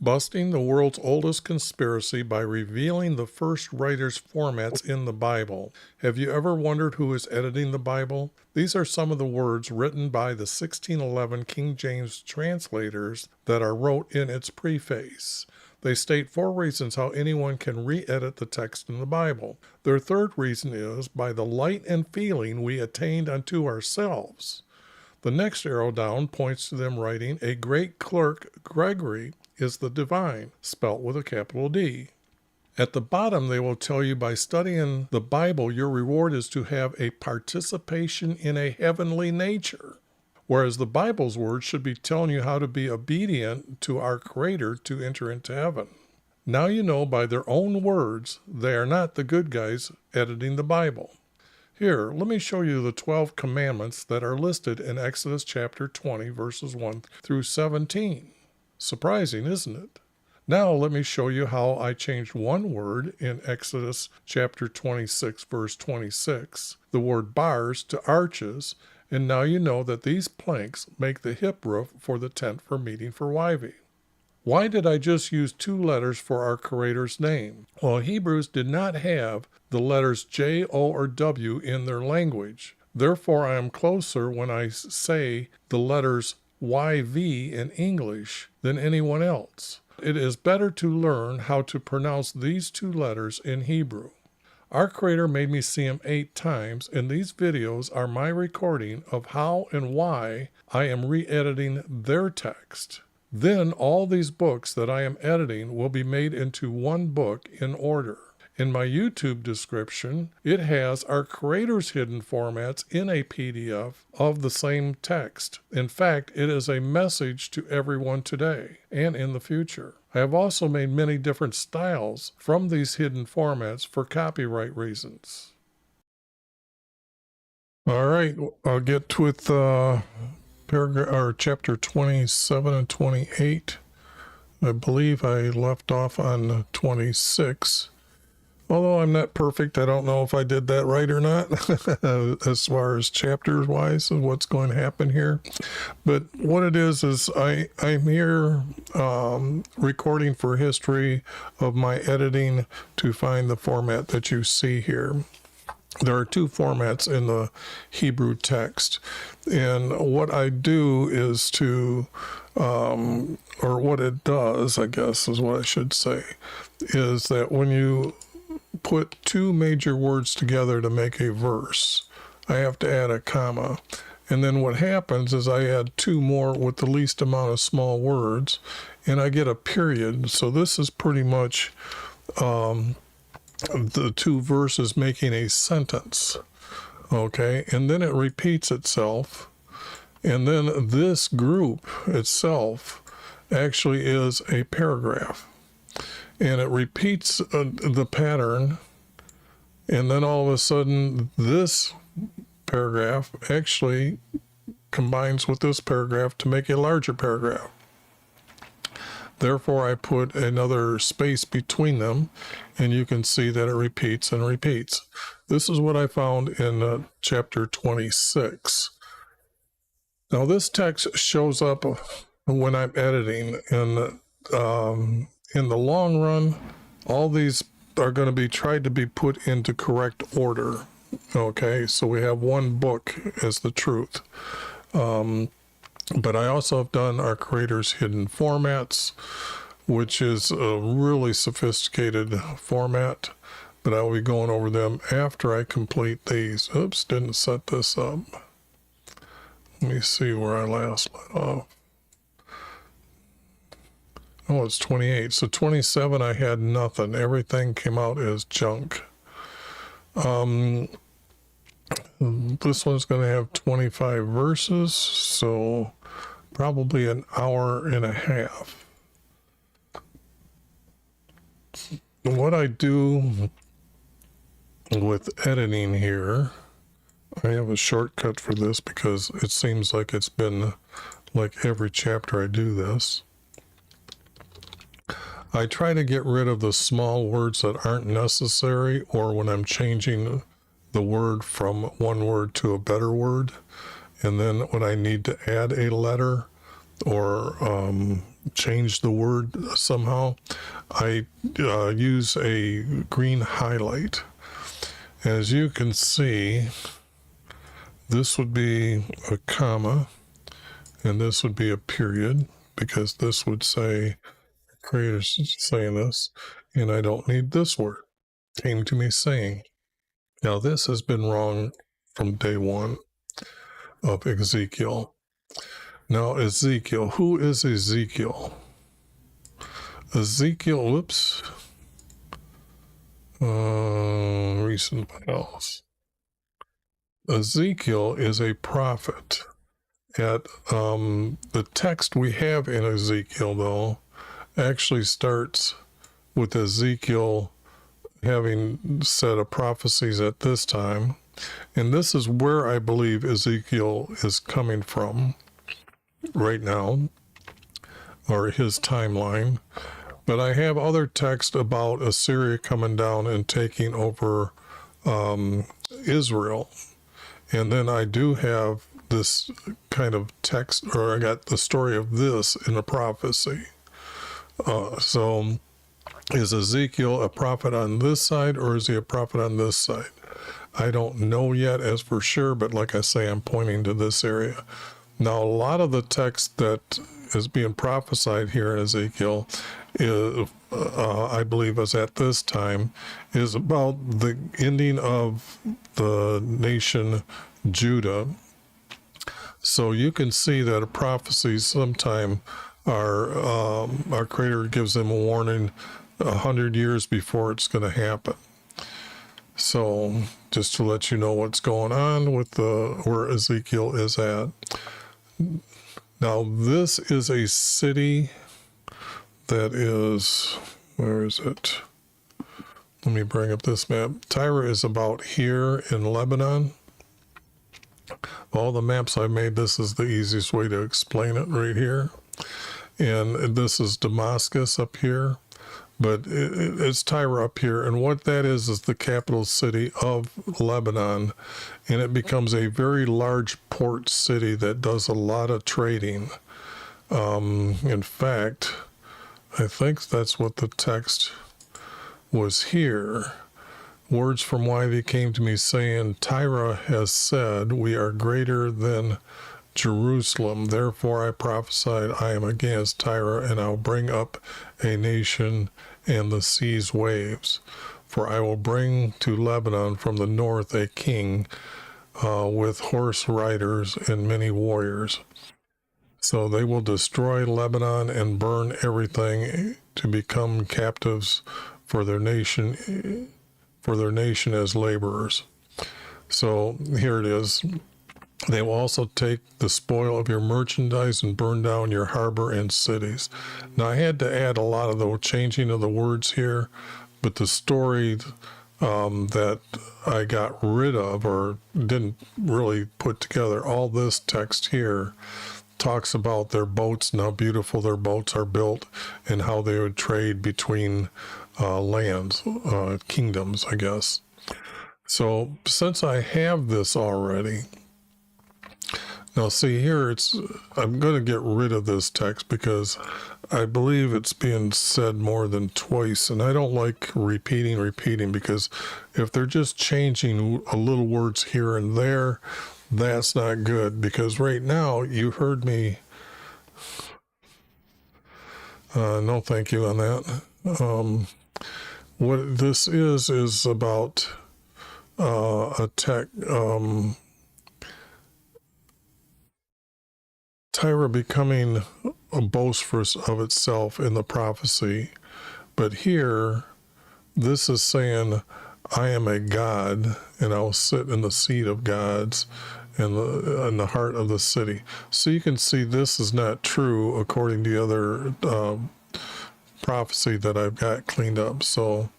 busting the world's oldest conspiracy by revealing the first writers' formats in the Bible. Have you ever wondered who is editing the Bible? These are some of the words written by the 1611 King James translators that are wrote in its preface. They state 4 reasons how anyone can re-edit the text in the Bible. Their third reason is by the light and feeling we attained unto ourselves. The next arrow down points to them writing, a great clerk, Gregory, is the divine, spelt with a capital D. At the bottom, they will tell you by studying the Bible, your reward is to have a participation in a heavenly nature. Whereas the Bible's words should be telling you how to be obedient to our Creator to enter into heaven. Now you know by their own words, they are not the good guys editing the Bible. Here, let me show you the 12 commandments that are listed in Exodus chapter 20, verses 1 through 17. Surprising, isn't it? Now let me show you how I changed one word in Exodus chapter 26, verse 26, the word bars to arches, and now you know that these planks make the hip roof for the tent for meeting for Yahweh. Why did I just use 2 letters for our Creator's name? Well, Hebrews did not have the letters J, O, or W in their language. Therefore, I am closer when I say the letters YV in English than anyone else. It is better to learn how to pronounce these 2 letters in Hebrew. Our Creator made me see Him 8 times, and these videos are my recording of how and why I am re-editing their text. Then all these books that I am editing will be made into one book in order. In my YouTube description, it has our Creator's hidden formats in a PDF of the same text. In fact, it is a message to everyone today and in the future. I have also made many different styles from these hidden formats for copyright reasons. All right, I'll get with paragraph or chapter 27 and 28. I believe I left off on 26. Although I'm not perfect, I don't know if I did that right or not, as far as chapters wise and what's going to happen here. But what it is I'm here recording for history of my editing to find the format that you see here. There are 2 formats in the Hebrew text, and what I do is to, or what it does, I guess is what I should say, is that when you put 2 major words together to make a verse, I have to add a comma. And then what happens is I add 2 more with the least amount of small words, and I get a period. So this is pretty much the 2 verses making a sentence. Okay, and then it repeats itself. And then this group itself actually is a paragraph. And it repeats the pattern, and then all of a sudden this paragraph actually combines with this paragraph to make a larger paragraph. Therefore, I put another space between them, and you can see that it repeats and repeats. This is what I found in chapter 26. Now, this text shows up when I'm editing, and in the long run, all these are going to be tried to be put into correct order. Okay, so we have one book as the truth. But I also have done our Creator's hidden formats, which is a really sophisticated format, but I will be going over them after I complete these. Oops, didn't set this up. Let me see where I last left off. Oh, it's 28. So 27, I had nothing. Everything came out as junk. This one's going to have 25 verses, so probably an hour and a half. What I do with editing here, I have a shortcut for this because it seems like it's been like every chapter I do this. I try to get rid of the small words that aren't necessary, or when I'm changing the word from one word to a better word. And then when I need to add a letter or change the word somehow, I use a green highlight. As you can see, this would be a comma, and this would be a period, because this would say, Creator's saying this, and I don't need this word. Came to me saying. Now, this has been wrong from day one of Ezekiel. Now, Ezekiel, who is Ezekiel? Ezekiel, whoops. Recent files. Ezekiel is a prophet. At the text we have in Ezekiel, though, actually starts with Ezekiel having said a prophecies at this time. And this is where I believe Ezekiel is coming from right now, or his timeline. But I have other text about Assyria coming down and taking over Israel. And then I do have this kind of text, or I got the story of this in a prophecy. So is Ezekiel a prophet on this side, or is he a prophet on this side? I don't know yet as for sure, but like I say, I'm pointing to this area. Now, a lot of the text that is being prophesied here in Ezekiel, is, I believe is at this time, is about the ending of the nation Judah. So you can see that a prophecy sometime our Creator gives them a warning 100 years before it's going to happen. So just to let you know what's going on with where Ezekiel is at. Now, this is a city that is, where is it? Let me bring up this map. Tyre is about here in Lebanon. All the maps I made, this is the easiest way to explain it right here. And this is Damascus up here. But it's Tyre up here, and what that is the capital city of Lebanon, and it becomes a very large port city that does a lot of trading. In fact, I think that's what the text was here. Words from YHVH came to me saying, Tyre has said, we are greater than Jerusalem. Therefore I prophesied, I am against Tyre, and I'll bring up a nation and the sea's waves. For I will bring to Lebanon from the north a king with horse riders and many warriors. So they will destroy Lebanon and burn everything to become captives for their nation as laborers. So here it is. They will also take the spoil of your merchandise and burn down your harbor and cities. Now, I had to add a lot of the changing of the words here, but the story that I got rid of or didn't really put together, all this text here talks about their boats and how beautiful their boats are built and how they would trade between lands, kingdoms, I guess. So since I have this already, now see here, I'm going to get rid of this text because I believe it's being said more than twice, and I don't like repeating, because if they're just changing a little words here and there, that's not good, because right now, you heard me, no thank you on that. What this is about a tech, Tyre becoming a boastful of itself in the prophecy. But here, this is saying, I am a God, and I will sit in the seat of gods in the heart of the city. So you can see this is not true according to the other prophecy that I've got cleaned up. So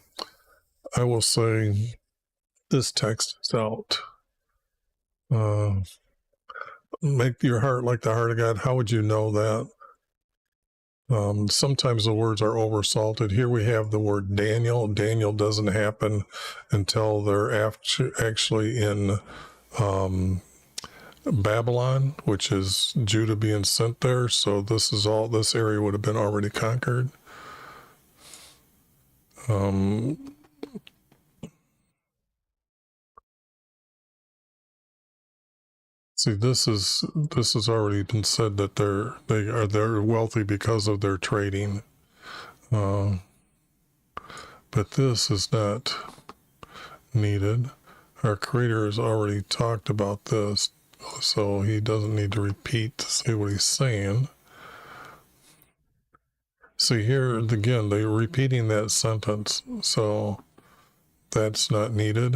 I will say this text is out. Make your heart like the heart of God. How would you know that? Sometimes the words are oversalted. Here we have the word Daniel. Daniel doesn't happen until they're actually in Babylon, which is Judah being sent there. So this area would have been already conquered. See, this has already been said that they're wealthy because of their trading, but this is not needed. Our Creator has already talked about this, so he doesn't need to repeat to say what he's saying. See here again, they're repeating that sentence, so that's not needed.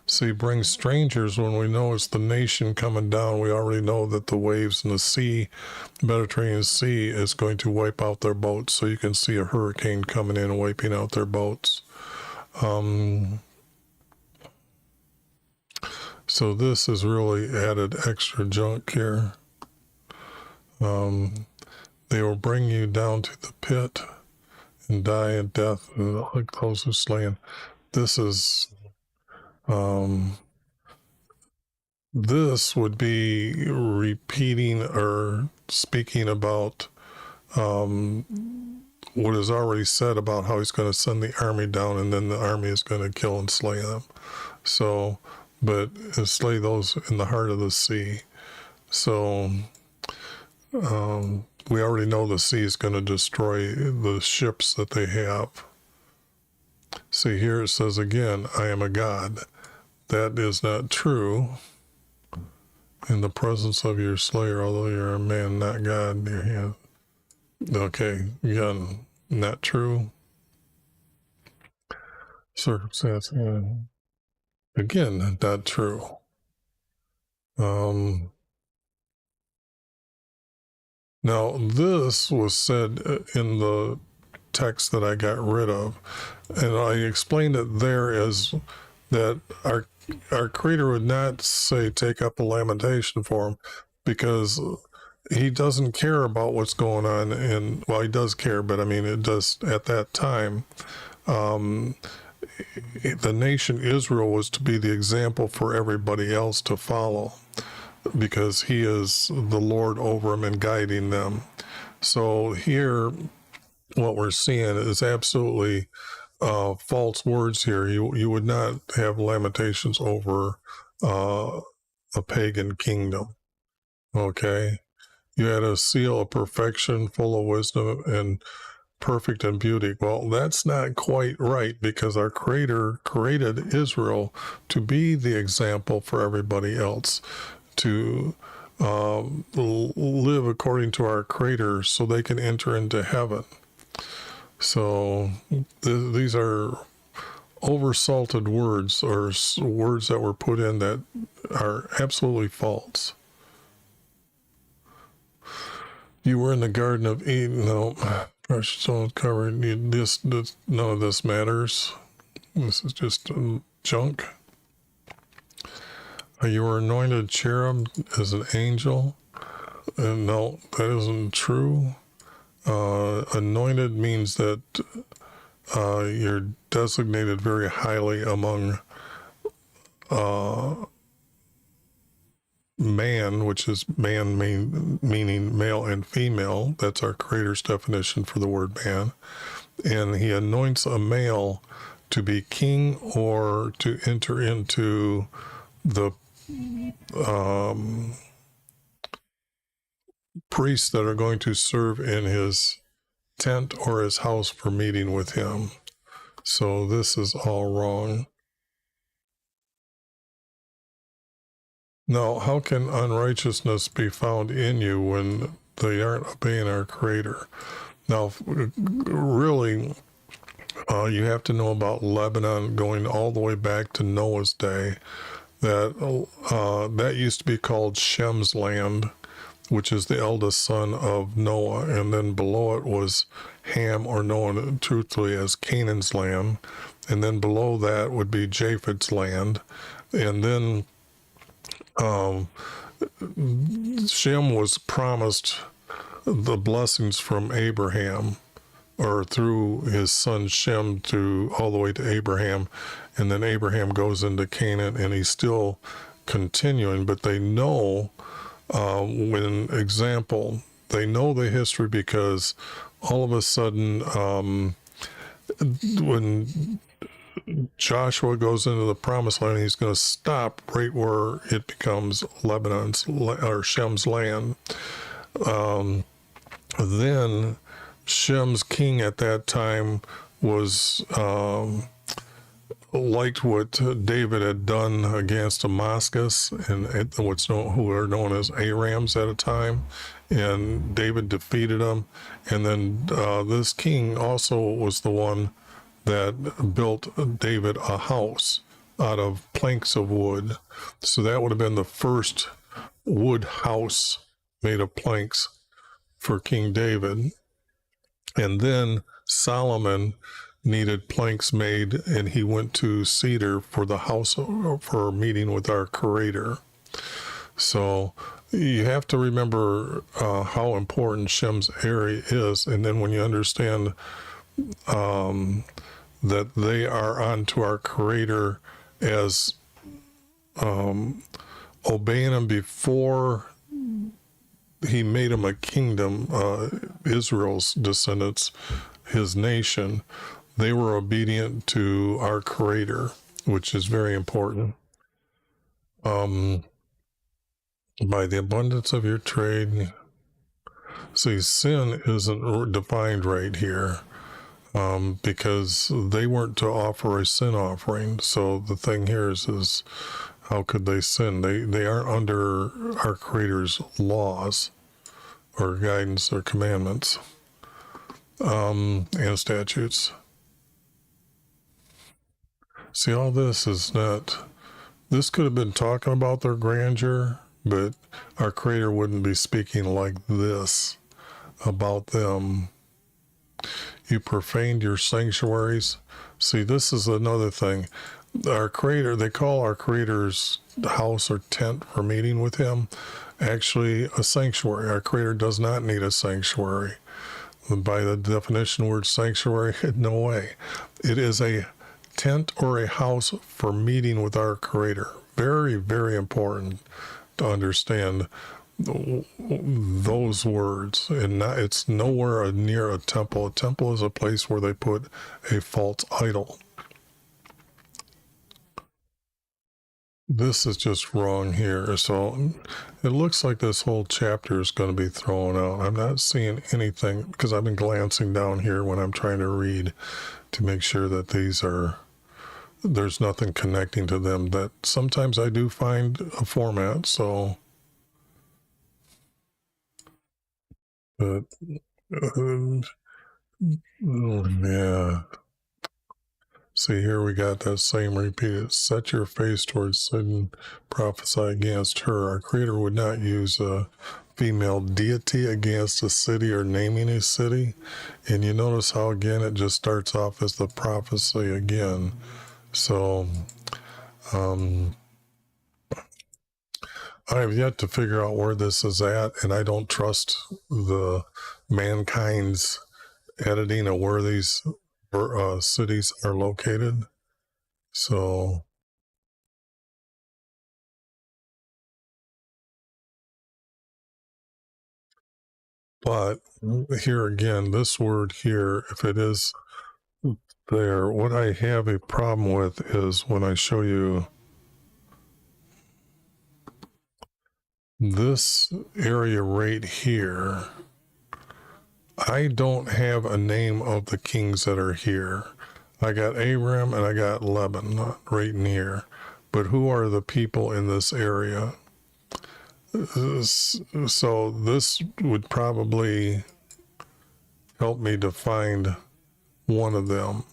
See, bring strangers when we know it's the nation coming down. We already know that the waves in the sea, Mediterranean Sea, is going to wipe out their boats. So you can see a hurricane coming in and wiping out their boats. So this is really added extra junk here. They will bring you down to the pit and die a death and the closest slain. This is this would be repeating or speaking about what is already said about how he's going to send the army down, and then the army is going to kill and slay them. So, but slay those in the heart of the sea. So we already know the sea is going to destroy the ships that they have. See, here it says again, I am a God. That is not true. In the presence of your slayer, although you're a man, not God, in your hand. Okay, again, not true. Circumstance, again, not true. Now, this was said in the text that I got rid of, and I explained it there as that our Creator would not say take up a lamentation for him, because he doesn't care about what's going on. And well, he does care, but I mean, it does at that time. The nation Israel was to be the example for everybody else to follow, because he is the Lord over them and guiding them. So here, what we're seeing is absolutely false words here. You would not have lamentations over a pagan kingdom. Okay, you had a seal of perfection, full of wisdom and perfect in beauty. Well, that's not quite right, because our Creator created Israel to be the example for everybody else, to live according to our Creator so they can enter into heaven. So these are oversalted words, or words that were put in that are absolutely false. You were in the Garden of Eden. No, precious stones covered. None of this matters. This is just junk. You were anointed cherub as an angel. No, that isn't true. Anointed means that you're designated very highly among man, which is man meaning male and female. That's our Creator's definition for the word man. And he anoints a male to be king or to enter into the priests that are going to serve in his tent or his house for meeting with him. So this is all wrong. Now, how can unrighteousness be found in you when they aren't obeying our Creator? Now, really, you have to know about Lebanon going all the way back to Noah's day. That used to be called Shem's land, which is the eldest son of Noah, and then below it was Ham, or known truthfully as Canaan's land, and then below that would be Japheth's land, and then Shem was promised the blessings from Abraham, or through his son Shem to all the way to Abraham, and then Abraham goes into Canaan, and he's still continuing, but they know they know the history because all of a sudden, when Joshua goes into the promised land, he's going to stop right where it becomes Shem's land. Then Shem's king at that time was liked what David had done against Damascus and who are known as Arams at a time, and David defeated them. And then this king also was the one that built David a house out of planks of wood. So that would have been the first wood house made of planks for King David. And then Solomon needed planks made, and he went to cedar for the house for a meeting with our Creator. So you have to remember how important Shem's area is, and then when you understand that they are onto our Creator as obeying Him before He made them a kingdom, Israel's descendants, His nation, they were obedient to our Creator, which is very important. By the abundance of your trade, see, sin isn't defined right here. Because they weren't to offer a sin offering. So the thing here is how could they sin? They aren't under our Creator's laws or guidance or commandments and statutes. See, all this is not, this could have been talking about their grandeur, but our Creator wouldn't be speaking like this about them. You profaned your sanctuaries. See, this is another thing. Our Creator, they call our Creator's house or tent for meeting with Him actually a sanctuary. Our Creator does not need a sanctuary. By the definition word sanctuary, no way. It is a tent or a house for meeting with our Creator. Very, very important to understand those words, and it's nowhere near a temple. A temple is a place where they put a false idol. This is just wrong here. So it looks like this whole chapter is going to be thrown out. I'm not seeing anything because I've been glancing down here when I'm trying to read to make sure that there's nothing connecting to them. That sometimes I do find a format, so but yeah. See, here we got that same repeated. Set your face towards Satan, prophesy against her. Our Creator would not use a female deity against a city or naming a city. And you notice how, again, it just starts off as the prophecy again. So, I have yet to figure out where this is at, and I don't trust the mankind's editing of where these cities are located. So but here again, this word here, if it is there, what I have a problem with is when I show you this area right here, I don't have a name of the kings that are here. I got Aram and I got Lebanon right in here. But who are the people in this area? So this would probably help me to find one of them.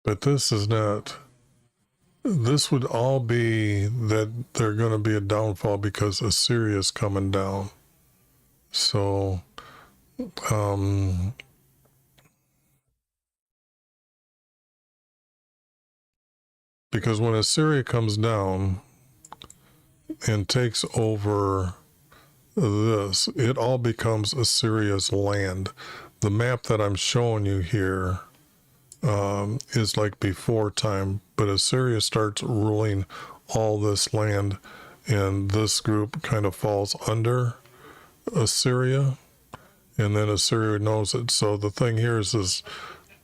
But this is not. This would all be that they're going to be a downfall because Assyria is coming down. So, because when Assyria comes down and takes over this, it all becomes Assyria's land. The map that I'm showing you here is like before time, but Assyria starts ruling all this land, and this group kind of falls under Assyria, and then Assyria knows it. So the thing here is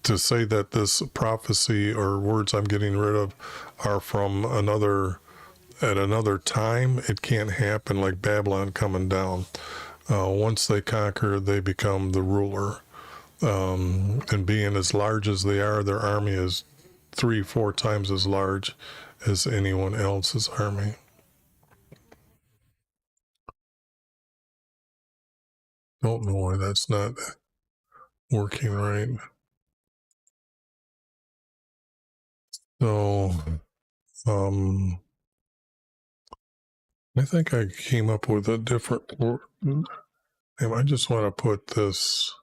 to say that this prophecy or words I'm getting rid of are from at another time. It can't happen, like Babylon coming down. Once they conquer, they become the ruler. And being as large as they are, their army is 3-4 times as large as anyone else's army. Don't know why that's not working right. So, I think I came up with a different word. And I just want to put this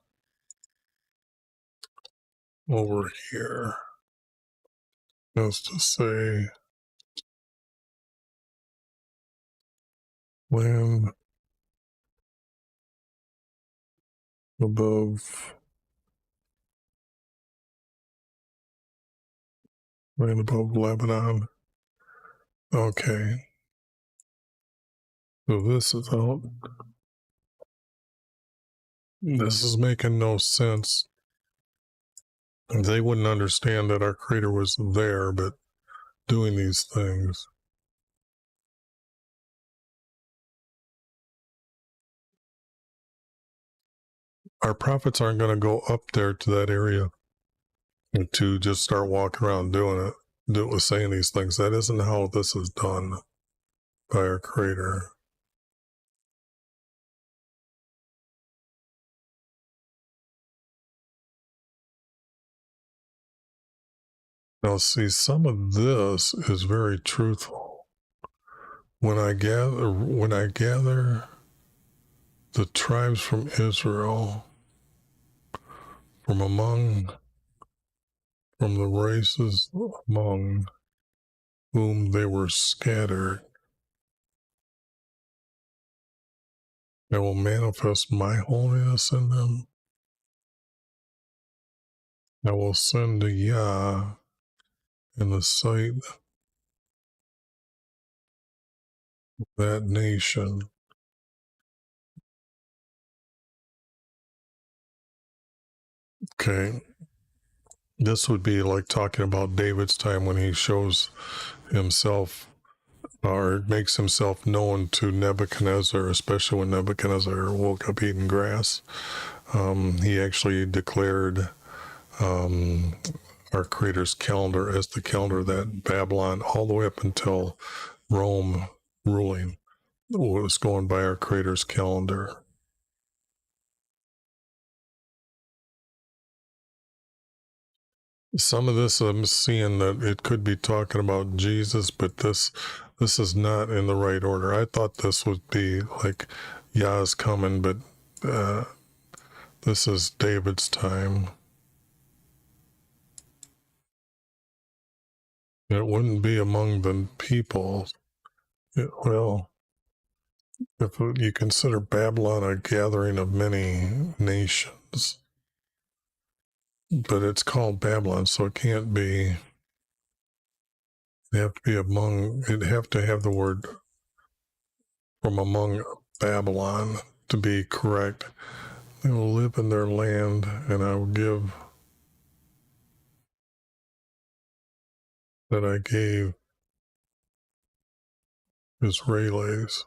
over here just to say land above Lebanon. Okay. So this is out. This is making no sense. They wouldn't understand that our Creator was there, but doing these things. Our prophets aren't going to go up there to that area to just start walking around doing it, saying these things. That isn't how this is done by our Creator. Now, see, some of this is very truthful. When I gather the tribes from Israel, from the races among whom they were scattered, I will manifest my holiness in them. I will send a Yah in the sight of that nation. Okay. This would be like talking about David's time when he shows himself or makes himself known to Nebuchadnezzar, especially when Nebuchadnezzar woke up eating grass. He actually declared our Creator's calendar as the calendar that Babylon, all the way up until Rome ruling, was going by our Creator's calendar. Some of this I'm seeing that it could be talking about Jesus, but this is not in the right order. I thought this would be like Yah's coming, but this is David's time. It wouldn't be among the people. Well, if you consider Babylon a gathering of many nations, but it's called Babylon, so it can't be. They have to be among. It'd have to have the word from among Babylon to be correct. They will live in their land, and I will give that I gave Israelis.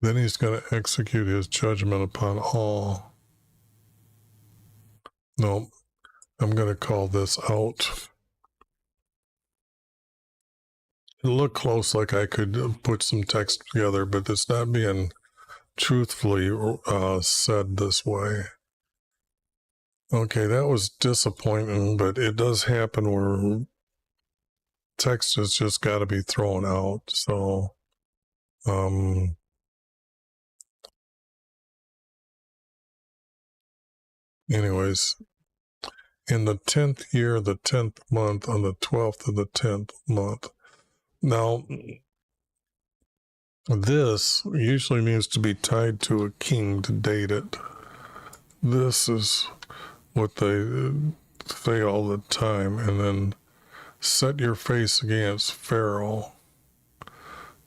Then he's going to execute his judgment upon all. No, I'm going to call this out. It looked close, like I could put some text together, but it's not being truthfully said this way. Okay, that was disappointing, but it does happen where text has just got to be thrown out. So, anyways, in the 10th year, the 10th month, on the 12th of the 10th month. Now, This usually needs to be tied to a king to date it. This is what they say all the time. And then set your face against Pharaoh.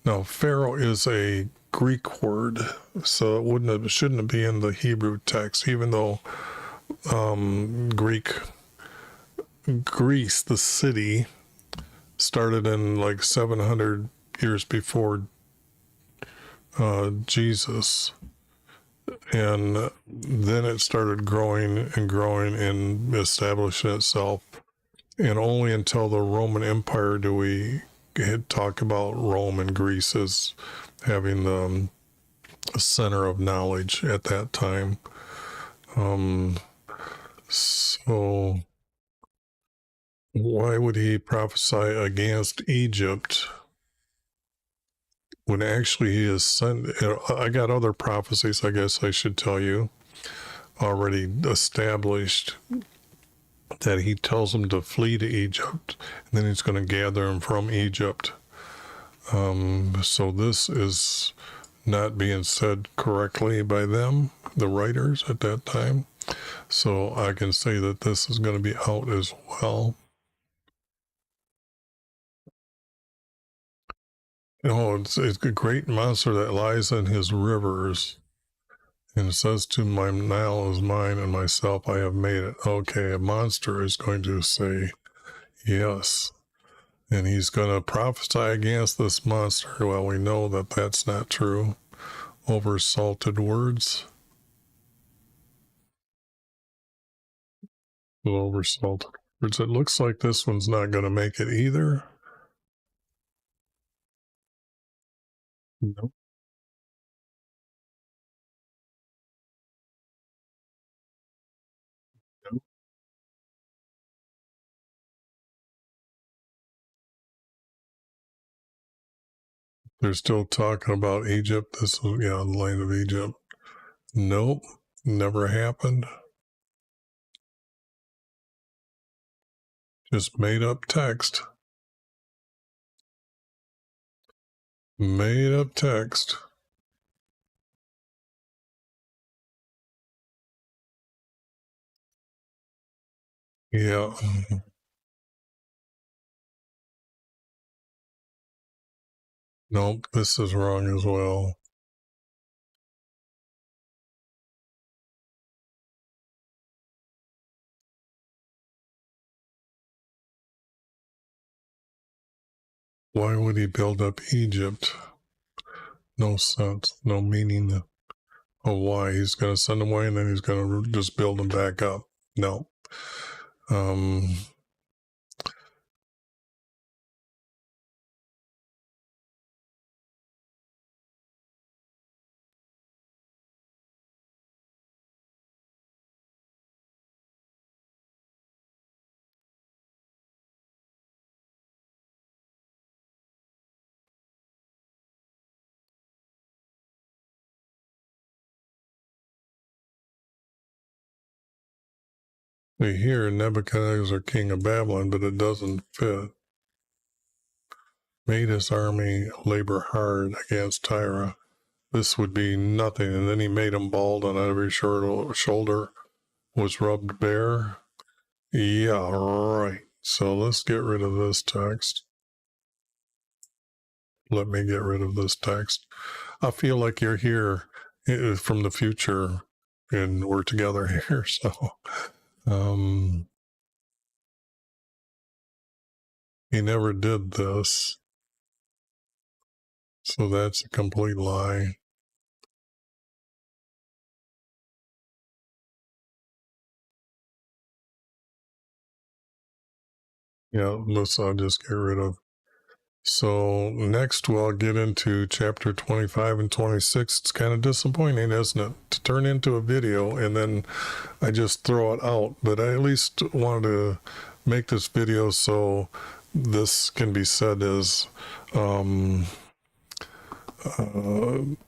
Now, Pharaoh is a Greek word, so it shouldn't be in the Hebrew text, even though Greece, the city, started in like 700 years before Jesus, and then it started growing and growing and establishing itself, and only until the Roman Empire do we talk about Rome and Greece as having the center of knowledge at that time. So why would he prophesy against Egypt when actually he is sent? I got other prophecies, I guess I should tell you, already established, that he tells them to flee to Egypt, and then he's going to gather them from Egypt. So this is not being said correctly by them, the writers at that time. So I can say that this is going to be out as well. It's a great monster that lies in his rivers, and it says to my Nile is mine, and myself I have made it. Okay, a monster is going to say yes, and he's going to prophesy against this monster. Well, we know that that's not true. Over salted words. Over salted words. It looks like this one's not going to make it either. Nope. Nope. They're still talking about Egypt. This is, the land of Egypt. Nope. Never happened. Just made up text. Made up text. Yeah. Nope, this is wrong as well. Why would he build up Egypt? No sense, no meaning of why. He's going to send them away and then he's going to just build them back up. No. We hear Nebuchadnezzar, king of Babylon, but it doesn't fit. Made his army labor hard against Tyre. This would be nothing. And then he made him bald on every shoulder was rubbed bare. Yeah, right. So let's get rid of this text. Let me get rid of this text. I feel like you're here from the future and we're together here. So, he never did this. So that's a complete lie. Yeah, this I'll just get rid of. So next we'll get into chapter 25 and 26. It's kind of disappointing, isn't it, to turn into a video and then I just throw it out. But I at least wanted to make this video so this can be said as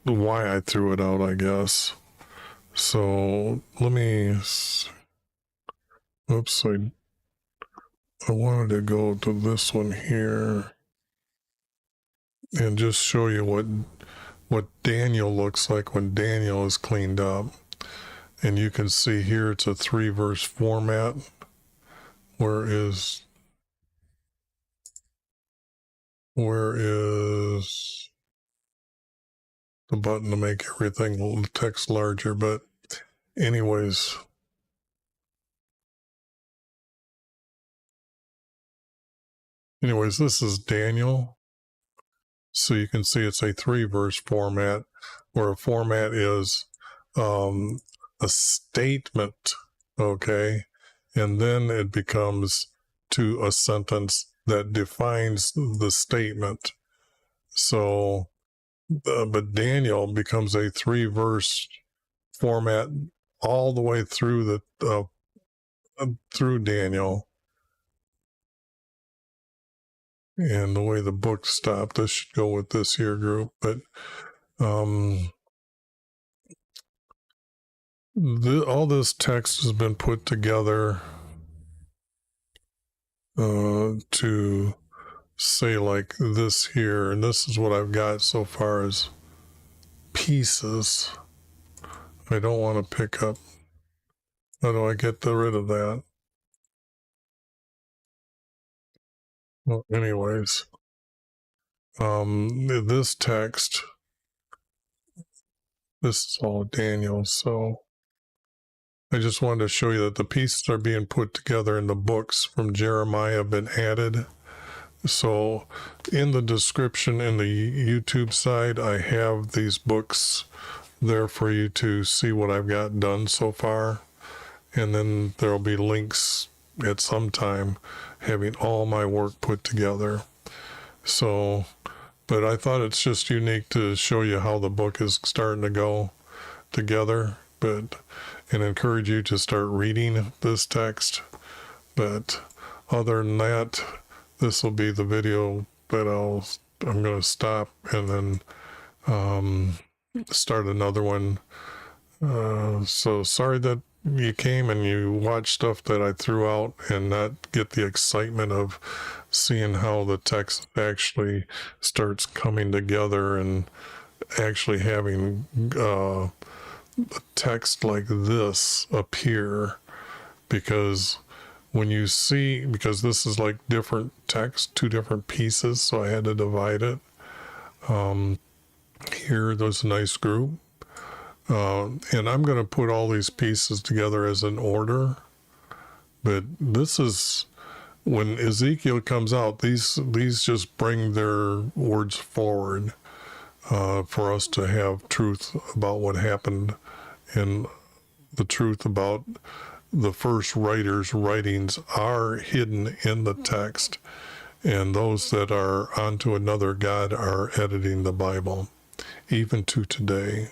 why I threw it out, I guess. So let me, oops, I wanted to go to this one here and just show you what what Daniel looks like when Daniel is cleaned up. And you can see here it's a 3-verse format. Where is the button to make everything, the text larger? But anyways, this is Daniel. So you can see it's a 3-verse format, where a format is a statement, okay? And then it becomes to a sentence that defines the statement. So, but Daniel becomes a 3-verse format all the way through through Daniel. And the way the book stopped, this should go with this here group. But all this text has been put together to say like this here, and this is what I've got so far as pieces. I don't want to pick up. How do I get rid of that? Well, anyways, this text, this is all Daniel, so I just wanted to show you that the pieces are being put together and the books from Jeremiah have been added. So in the description in the YouTube side, I have these books there for you to see what I've got done so far. And then there'll be links at some time having all my work put together. So, but I thought it's just unique to show you how the book is starting to go together, and encourage you to start reading this text. But other than that, this will be the video that I'm going to stop and then start another one. So sorry that you came and you watched stuff that I threw out and not get the excitement of seeing how the text actually starts coming together and actually having a text like this appear. Because when you see, because this is like different text, 2 different pieces, so I had to divide it. Here, there's a nice group. And I'm going to put all these pieces together as an order. But this is, when Ezekiel comes out, these just bring their words forward for us to have truth about what happened, and the truth about the first writer's writings are hidden in the text, and those that are onto another God are editing the Bible, even to today.